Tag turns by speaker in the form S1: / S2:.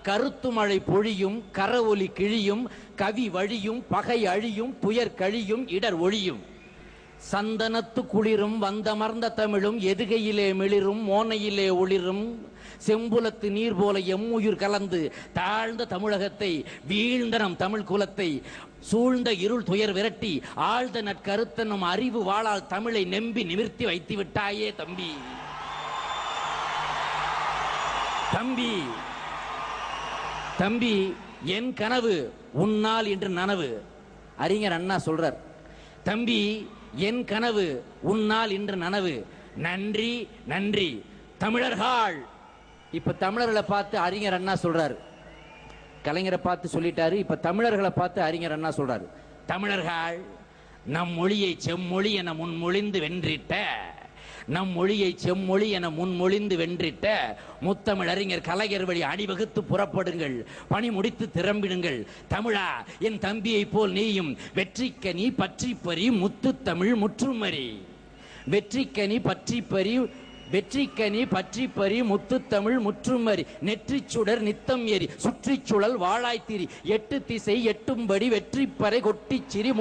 S1: கருத்து மழை பொழியும், கரவொலி கிழியும், கவி வழியும், பகை அழியும், துயர் கழியும், இடர் ஒழியும். சந்தனத்து குளிரும் வந்தமர்ந்த தமிழும் எதுகையிலே மிளிரும் மோனையிலே ஒளிரும் செம்புலத்து நீர் போல எம்முயிர் கலந்து தாழ்ந்த தமிழகத்தை வீழ்ந்த நம் தமிழ் குலத்தை சூழ்ந்த இருள் துயர் விரட்டி ஆழ்ந்த நற்கருத்தனும் அறிவு வாழால் தமிழை நம்பி நிமிர்த்தி வைத்து விட்டாயே தம்பி. தம்பி தம்பி என் கனவு உன்னால் என்று நனவு. அறிஞர் அண்ணா சொல்றார், தம்பி என் கனவு உன்னால் என்று நனவு. நன்றி நன்றி தமிழர்கள். இப்ப தமிழர்களை பார்த்து அறிஞர் அண்ணா சொல்றாரு, கலைஞரை பார்த்து சொல்லிட்டாரு, இப்ப தமிழர்களை பார்த்து அறிஞர் அண்ணா சொல்றாரு, தமிழர்கள் நம் மொழியை செம்மொழி என முன்மொழிந்து வென்றிட்ட, நம் மொழியை செம்மொழி என முன்மொழிந்து வென்றிட்ட முத்தமிழ் அறிஞர் கலைஞர் வழி அணிவகுத்து புறப்படுங்கள், பணி முடித்து திறம்பிடுங்கள். தமிழா என் தம்பியை போல் நீயும் வெற்றிக்கனி பற்றி பறி முத்து தமிழ் முற்றுமறி. வெற்றிக்கனி பற்றி பறி, வெற்றிக்கனி பற்றி பறி முத்து தமிழ் முற்றுமறி. நெற்றி சுடர் நித்தம் எரி சுற்றி சுழல் வாழாய்த்திரி. எட்டு திசை எட்டும்படி வெற்றி பறை கொட்டிச்சிரி.